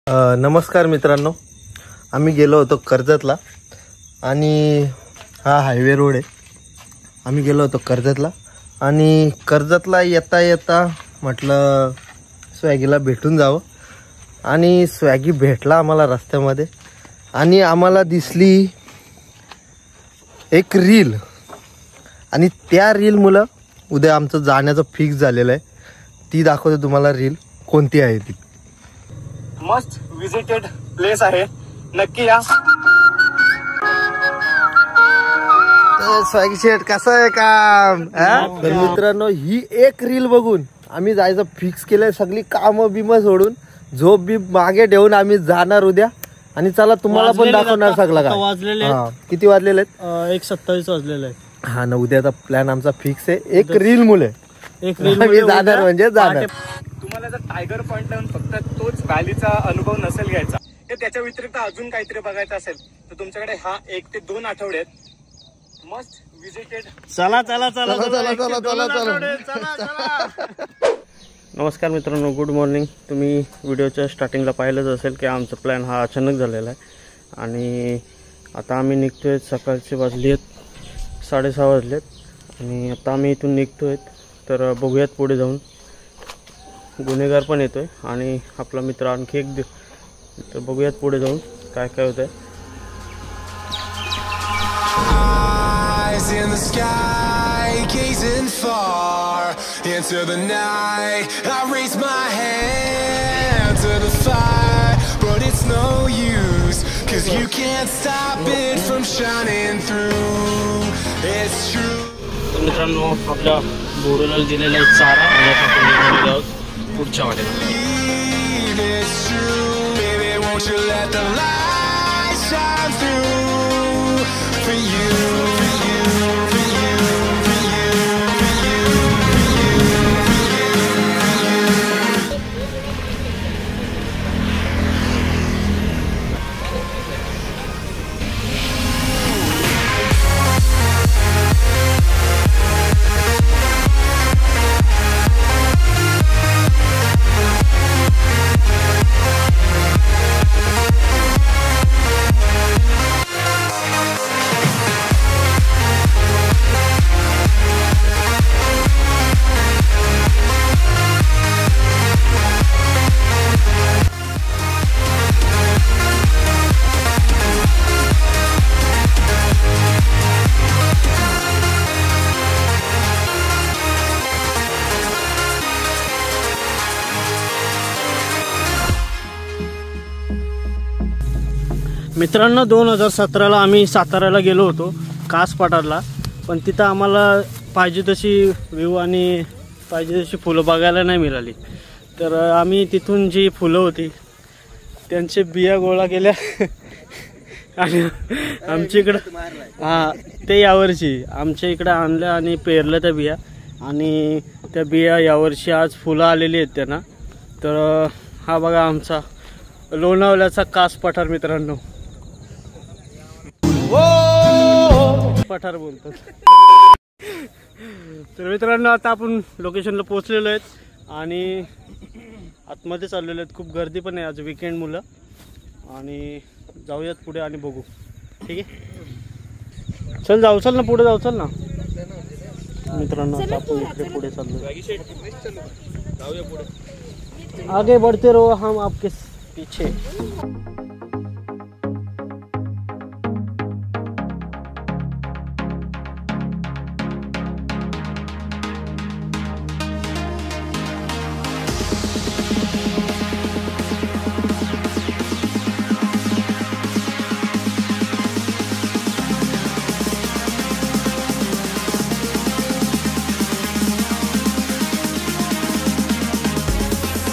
नमस्कार मित्रांनो, आम्ही गेलो होतो कर्जतला आणि हा हायवे रोड आहे. आम्ही गेलो होतो कर्जतला आणि कर्जतला येता येता म्हटलं स्वॅगीला भेटून जावं आणि स्वॅगी भेटला आम्हाला रस्त्यामध्ये आणि आम्हाला दिसली एक रील आणि त्या रील मुलं उद्या आमचं जाण्याचं फिक्स झालेलं आहे. ती दाखवतो तुम्हाला रील कोणती आहे ती. मस्ट विजिटेड प्लेस आहे, नक्की या. स्वॅगी शेट कसं आहे काम? तर मित्रांनो, ही एक रील बघून आम्ही जायचं फिक्स केलंय. सगळी कामं बिम सोडून झोप बी मागे ठेवून आम्ही जाणार उद्या. आणि चला तुम्हाला पण दाखवणार सगळं का वाजलेले. किती वाजलेले आहेत? 1:27 वाजलेले आहे. हा ना, उद्याचा प्लॅन आमचा फिक्स आहे. एक रील मुले एक रील जाणार म्हणजे जाणार. तुम्हाला जर टायगर पॉइंट लावून फक्त तोच व्हॅलीचा अनुभव नसेल घ्यायचा, तर त्याच्या व्यतिरिक्त अजून काहीतरी बघायचं असेल तर तुमच्याकडे हा 1 ते 2 आठवडे आहेत. Must visited. चला चला चला चला चला चला चला. नमस्कार मित्रांनो, गुड मॉर्निंग. तुम्ही व्हिडिओच्या स्टार्टिंगला पाहिलंच असेल की आमचा प्लॅन हा अचानक झालेला आहे आणि आता आम्ही निघतोय. सकाळचे वाजले आहेत 6:30 वाजलेत आणि आता आम्ही इथून निघतोय. तर बघूयात पुढे जाऊन. गुन्हेगार पण येतोय आणि आपला मित्र आणखी एक तर बघूयात पुढे जाऊन काय काय होतंय. In the sky, gazing far into the night, I raise my hand to the fire, but it's no use, 'cause you can't stop it from shining through. It's true. मित्रांनो, आपल्या बोरूला दिलेला चारा आणि आपण पुढच्या वाटेला. It's true, baby, won't you let the light shine through for you. मित्रांनो, 2017ला आम्ही साताऱ्याला गेलो होतो कास पठारला, पण तिथं आम्हाला पाहिजे तशी व्ह्यू आणि पाहिजे तशी फुलं बघायला नाही मिळाली. तर आम्ही तिथून जी फुलं होती त्यांचे बिया गोळा केल्या आणि आमच्या इकडं ते यावर्षी आमच्या इकडं आणल्या आणि पेरल्या त्या बिया आणि त्या बिया यावर्षी आज फुलं आलेली आहेत त्यांना. तर हा बघा आमचा लोणावळ्याचा कास पठार मित्रांनो. पठार बोलतात. तर मित्रांनो, आता आपण लोकेशनला पोहोचलेलो आहेत आणि आतमध्ये चाललेलो आहेत. खूप गर्दी पण आहे आज, वीकेंड मुलं. आणि जाऊयात पुढे आणि बघू. ठीक आहे, चल जाऊ. चल ना पुढे जाऊ. चल ना मित्रांनो, आता आपण इकडे पुढे चाललो. आगे बढ़ते रहो, हम आपके पीछे.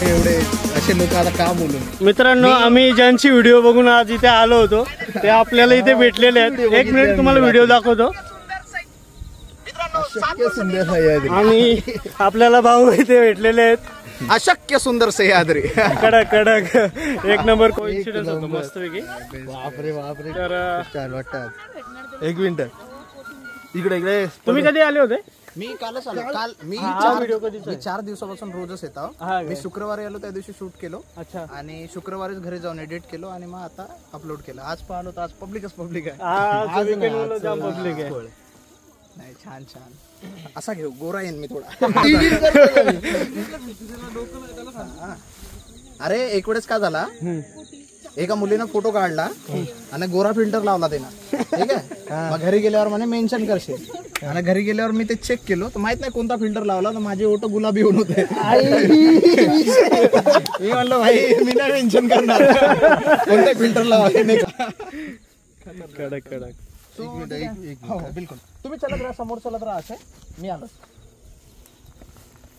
एवढे असे लोक आता का बोलून. मित्रांनो, आम्ही ज्यांची व्हिडिओ बघून आज इथे आलो होतो ते आपल्याला इथे भेटलेले आहेत. 1 मिनिट तुम्हाला व्हिडिओ दाखवतो. आणि आपल्याला भाऊ इथे भेटलेले आहेत. अशक्य सुंदर सह्याद्री. कडक कडक एक नंबर कोइन्सिडन्स होतो मस्तपैकी. बापरे तर छान वाटतात. 1 मिनिट इकडे इकडे. तुम्ही कधी आले होते? मी कालच आलो. काल मी व्हिडिओ कधीचा मी 4 दिवसापासून रोजच येतो. मी शुक्रवारी आलो, त्या दिवशी शूट केलो. अच्छा. आणि शुक्रवारीच घरी जाऊन एडिट केलो आणि मग आता अपलोड केलं. आज पाहिलो तर आज पब्लिक आहे. जाम पब्लिक आहे. नाही छान छान. असा घेऊ गोरा येईन मी थोडा. अरे एक वेळेस काय झाला, एका मुलीनं फोटो काढला आणि गोरा फिल्टर लावला त्यानं. ठीक आहे. मग घरी गेल्यावर म्हणे मेन्शन करशील. आणि घरी गेल्यावर मी ते चेक केलो तर माहित नाही कोणता फिल्टर लावला, तर माझे ओटो गुलाबी होऊन होते. मी म्हणलं भाई मी नाही मेन्शन करणार कोणता फिल्टर लावा. कडक कडक. बिलकुल. तुम्ही चलत राहा, समोर चलत राहा. असं मी आलो.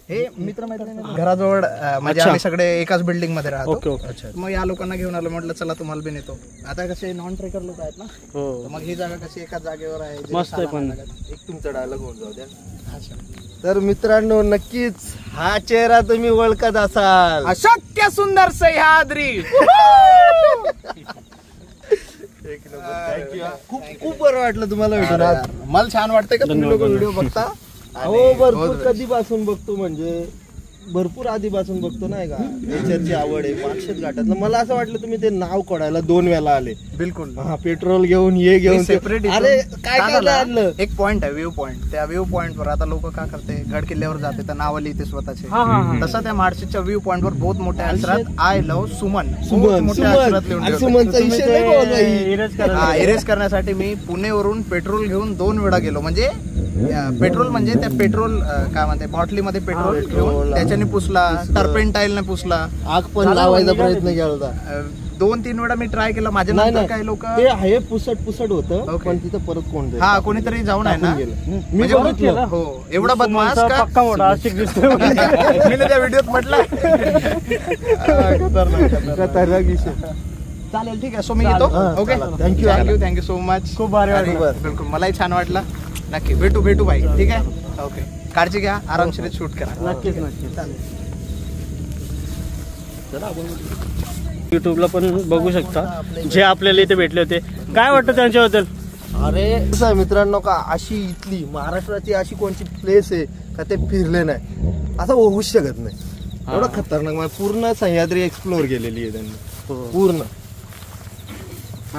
हे मित्र मैत्रिणी घराजवळ म्हणजे आम्ही सगळे एकाच बिल्डिंग मध्ये राहतो. मग या लोकांना घेऊन आलो. म्हटलं चला तुम्हाला बी नेतो. आता कसे नॉन ट्रेकर लोक आहेत ना, तर मग ही जागा कशी एकाच जागेवर आहे. मस्त आहे. पण एक तुमचा डायलॉग होऊन जाऊ द्या. तर मित्रांनो, नक्कीच हा चेहरा तुम्ही ओळखत असाल. अशक्य सुंदर सह्याद्री. खूप खूप बरं वाटलं तुम्हाला भेटून आज. मला छान वाटतंय का तुम्ही लोक व्हिडिओ बघता. हो, भरपूर कधीपासून बघतो, म्हणजे भरपूर आधीपासून बघतो नाही का. नेचरची आवड आहे. पाक्षेत घाटातलं मला असं वाटलं तुम्ही ते नाव कोडायला 2 वेळा आले. बिलकुल. हा, पेट्रोल घेऊन हे घेऊन सेपरेट. अरे काय आणलं. एक पॉइंट आहे, व्ह्यू पॉइंट. त्या व्ह्यू पॉइंट वर आता लोक काय करते, गड किल्ल्यावर जाते तर नाव लिहिते स्वतःचे. तसं त्या मार्शेच्या व्ह्यू पॉइंट वर बहुत मोठ्या अक्षरात आय लव्ह सुमन मोठ्या अक्षरात लिहून इरेज करण्यासाठी मी पुणेवरून पेट्रोल घेऊन 2 वेळा गेलो. म्हणजे पेट्रोल म्हणजे त्या पेट्रोल काय म्हणते बॉटलीमध्ये पेट्रोल घेऊन त्याच्याने पुसला, टर्पेंटाईलने पुसला, आग पण लावायचा प्रयत्न केला होता. 2-3 वेळा मी ट्राय केला. माझ्या नंतर काही लोक ते आहे पुसट होतं, पण तिथं परत कोण हा कोणीतरी जाऊन आहे ना. मी बघितलं. हो, एवढा बदमाश का पक्का मोठा आशिक दिसतोय. मी त्या व्हिडिओत म्हटलं. चालेल, ठीक आहे. सो मी येतो. Okay, thank you so much. खूप भारी वाटलं. बिलकुल, मलाही छान वाटलं. नक्की भेटू भाई. ठीक आहे. ओके, काळजी घ्या, आरामशीर शूट करा. नक्कीच. युट्यूबला पण बघू शकता जे आपल्याला इथे भेटले होते. काय वाटतं त्यांच्याबद्दल? अरे कसं आहे मित्रांनो, का अशी इथली महाराष्ट्राची अशी कोणती प्लेस आहे का ते फिरले नाही असं होऊच शकत नाही. एवढं खतरनाक म्हणजे पूर्ण सह्याद्री एक्सप्लोर केलेली आहे त्यांनी पूर्ण.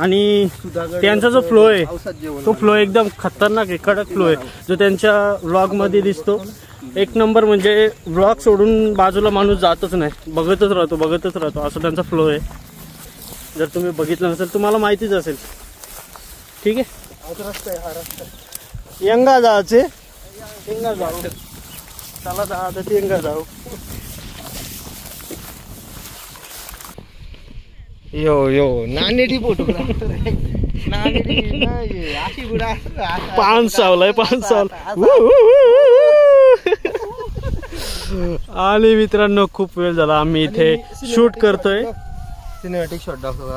आणि त्यांचा जो फ्लो आहे तो फ्लो एकदम खतरनाक आहे, कडक फ्लो आहे जो त्यांच्या व्लॉग मध्ये दिसतो. एक नंबर. म्हणजे व्लॉग सोडून बाजूला माणूस जातच नाही, बघतच राहतो असं त्यांचा फ्लो आहे. जर तुम्ही बघितलं नसेल तुम्हाला माहितीच असेल. ठीक आहे. यंगा जायचे, यंगा जाऊ. चला आता यंगा जाऊ. यो नानेटी फोटोग्राफर पान सावलाय. आणि मित्रांनो, खूप वेळ झाला आम्ही इथे शूट करतोय. सिनेमॅटिक शॉट दाखव.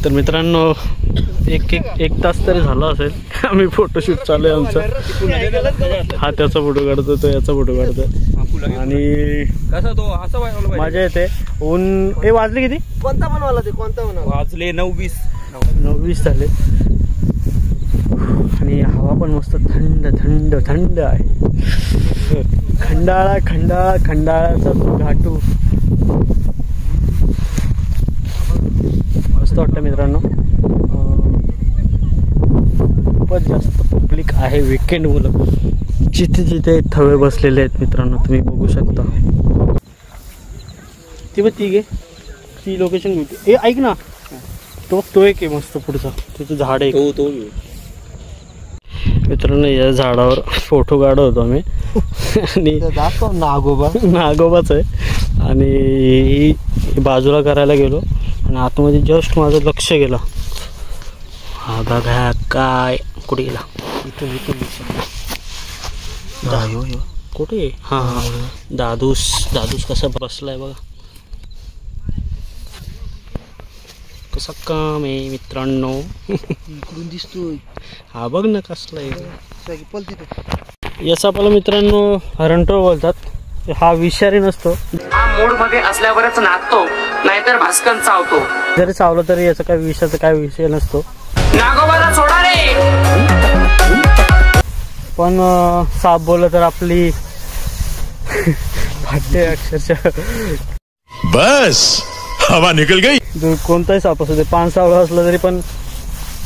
तर मित्रांनो, एक तास तरी झाला असेल आम्ही फोटोशूट चालू आहे आमचा. हा त्याचा फोटो काढतो, तो याचा फोटो काढतो. आणि मजा येते. ऊन हे वाजले किती? कोणता बनवाला ते कोणता बनवाला? वाजले 9:20 झाले. आणि हवा पण मस्त थंड थंड थंड आहे. खंडाळा खंडाळा खंडाळाचा घाटू मस्त वाटतं मित्रांनो. खूपच जास्त पब्लिक आहे विकेंड मुलं. जिथे जिथे थवे बसलेले आहेत मित्रांनो तुम्ही बघू शकता. ती बघ ती घे ती लोकेशन घेते. ए ऐक ना तो एक आहे मस्त पुढचा तिथे झाड आहे तो मित्रांनो. या झाडावर फोटो काढत होतो आम्ही आणि नागोबाच आहे. आणि बाजूला करायला गेलो आणि आतमध्ये जस्ट माझं लक्ष गेलं. हा बघा काय कुठे गेला इथून कुठे. हा दादूस कसा बसलाय बघा. कसा काम आहे मित्रांनो. इकडून दिसतोय. हा बघ ना कसला आहे. याचा आपल्याला मित्रांनो हरणटोळ बोलतात. हा विषारी नसतो. हा मूड मध्ये असल्यावरच नाचतो नाहीतर भास्कन चावतो. जरी चावलं तरी याचा काय विषयाचा काय विषय नसतो. नागोबाला सोडा रे. पण साप बोललं तर आपली फाटते अक्षरशः. बस हवा निकल गई. कोणताही साप असू दे पानसावळा असला तरी पण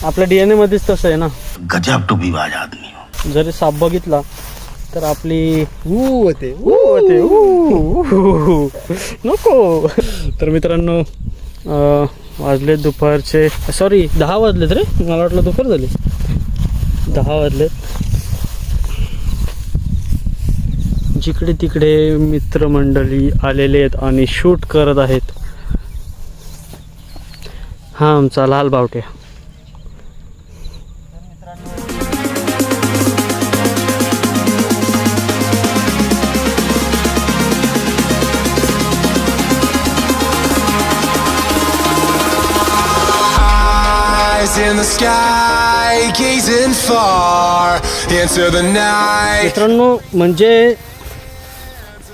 आपल्या DNA मध्येच तसं आहे ना. गजब टू बी बाज आदमी. जरी साप बघितला तर आपली होते नको. तर मित्रांनो वाजले दुपारचे 10 वाजलेत रे. मला वाटलं दुपार झाली. 10 वाजलेत. जिकडे तिकडे मित्रमंडळी आलेले आहेत आणि शूट करत आहेत. हा आमचा लाल बावट्या. In the sky, gazing far into the night. मित्रांनो म्हणजे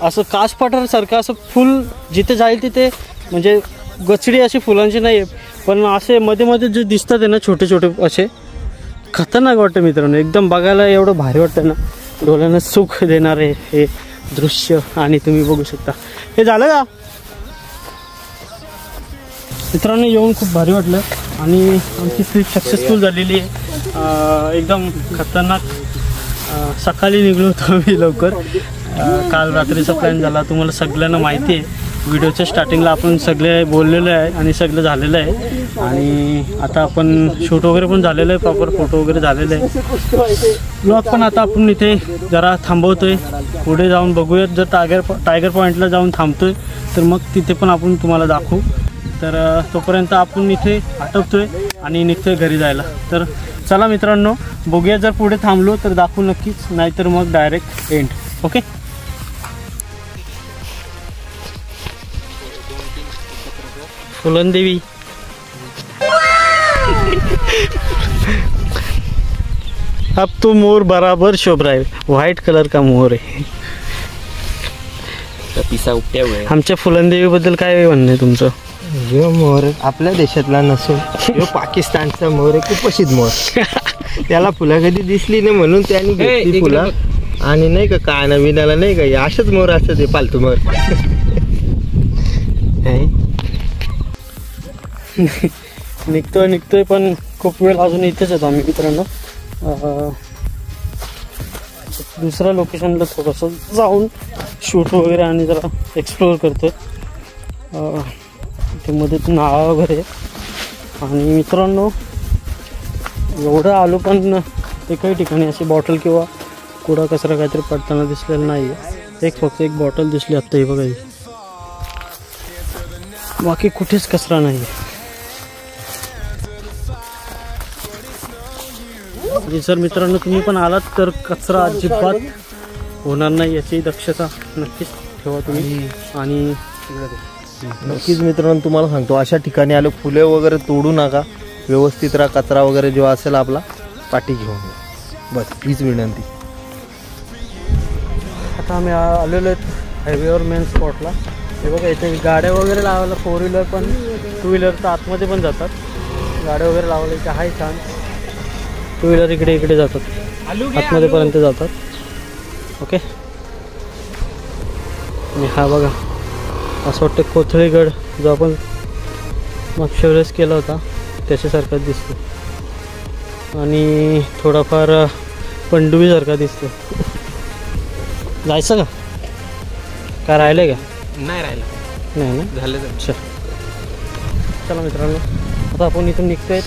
असं कास पठारासारखं असं फुल जिथे जाईल तिथे म्हणजे गचडी अशी फुलांची नाही आहे पण असे मध्ये मध्ये जे दिसतात आहे ना छोटे छोटे असे खतरनाक वाटतं मित्रांनो. एकदम बघायला एवढं भारी वाटतं ना. डोळ्यांना सुख देणारे हे दृश्य. आणि तुम्ही बघू शकता. हे झालं का मित्रांनो. येऊन खूप भारी वाटलं आणि आमची ट्रिप सक्सेसफुल झालेली आहे. एकदम खतरनाक. सकाळी निघलो होतो आम्ही लवकर. काल रात्रीचा प्लॅन झाला. तुम्हाला सगळ्यांना माहिती आहे. व्हिडिओच्या स्टार्टिंगला आपण सगळे बोललेलं आहे आणि सगळं झालेलं आहे. आणि आता आपण शूट वगैरे पण झालेलं आहे. प्रॉपर फोटो वगैरे झालेले आहे. ब्लॉग पण आता आपण इथे जरा थांबवतोय. पुढे जाऊन बघूयात. जर टायगर पॉईंटला जाऊन थांबतोय तर मग तिथे पण आपण तुम्हाला दाखवू. तर तोपर्यंत आपण इथे आटपतोय आणि निघतोय घरी जायला. तर चला मित्रांनो बघूया. जर पुढे थांबलो तर दाखवू नक्कीच. नाहीतर मग डायरेक्ट एंड. ओके. फुलनदेवी अब तो मोर बराबर शोभ रहा है. व्हाइट कलर का मोर आहे. आमच्या फुलनदेवी बद्दल काय म्हणणं आहे तुमचं. जो मोर आपल्या देशातला नसून जो पाकिस्तानचा मोर आहे. खूप प्रसिद्ध मोर. त्याला फुलं कधी दिसली नाही म्हणून त्याने घेतली फुलं. आणि नाही का काय नवीनाला नाही का अशाच मोर असतात ते पालतू मोर. निघतोय पण खूप वेळ अजून इथेच येतो आम्ही मित्रांनो. दुसऱ्या लोकेशनला थोडंसं जाऊन शूट वगैरे आणि जरा एक्सप्लोअर करतोय. ते मध्ये नाळा वगैरे. आणि मित्रांनो एवढं आलो पण एकही ठिकाणी अशी बॉटल किंवा कुडा कचरा काहीतरी पडताना दिसलेला नाही आहे. फक्त एक बॉटल दिसली आत्ता. ही बघा. बाकी कुठेच कचरा नाही आहे. जर मित्रांनो तुम्ही पण आलात तर कचरा अजिबात होणार नाही याची दक्षता नक्कीच ठेवा तुम्ही. आणि नक्कीच मित्रांनो तुम्हाला सांगतो अशा ठिकाणी आलो फुले वगैरे तोडू नका. व्यवस्थित राहा. कचरा वगैरे जेव्हा असेल आपला पाठी घेऊन बस हीच विनंती. आता आम्ही आलेलो आहेत हायवेवर मेन स्पॉटला. हे बघा इथे गाड्या वगैरे लावायला 4 व्हीलर पण 2 व्हीलर तर आतमध्ये पण जातात. गाड्या वगैरे लावायला इथे आहे छान. टू व्हीलर इकडे इकडे जातात, आतमध्ये पर्यंत जातात. ओके. आणि हा बघा असं वाटतं कोथळीगड जो आपण मागच्या वेळेस केला होता त्याच्यासारखाच दिसतो आणि थोडाफार पणडुबीसारखा दिसतो. जायचं का राहिलं आहे का? नाही राहिलं, नाही ना झालं. अच्छा, चला मित्रांनो आता आपण इथून निघतोय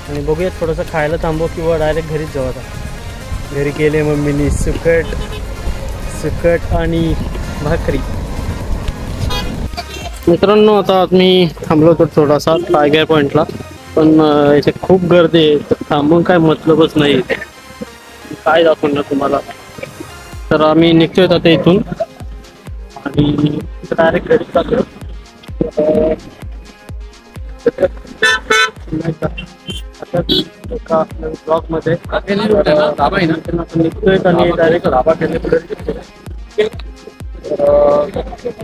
आणि बघूयात थोडंसं खायला थांबू किंवा डायरेक्ट घरीच जाऊ. आता घरी केले मम्मीनी सुकट आणि भाकरी. मित्रांनो आता मी थांबलो होतो थोडासा टायगर पॉईंटला, पण इथे खूप गर्दी आहे, तर थांबून काय मतलबच नाही. काय दाखवणार तुम्हाला. तर आम्ही निघतोय आता इथून आणि डायरेक्ट घरी जातो. एका ब्लॉगमध्ये निघतोय आणि डायरेक्ट राबा केले.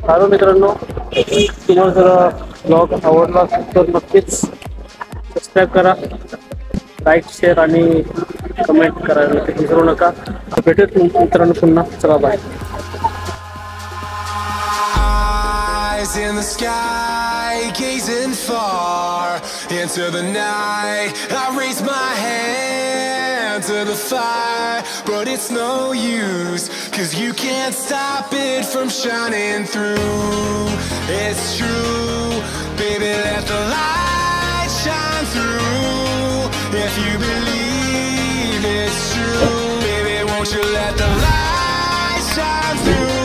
हॅलो मित्रांनो, तुम्हाला जर ब्लॉग आवडला असेल तर नक्कीच सबस्क्राईब करा, लाईक शेअर आणि कमेंट करायला विसरू नका. भेटूयात मित्रांनो पुन्हा. चला bye. Eyes in the sky, gazing far into the night. I raise my hand to the fire, but it's no use, 'cause you can't stop it from shining through. It's true, baby, let the light shine through. If you believe it's true, baby, won't you let the light shine through?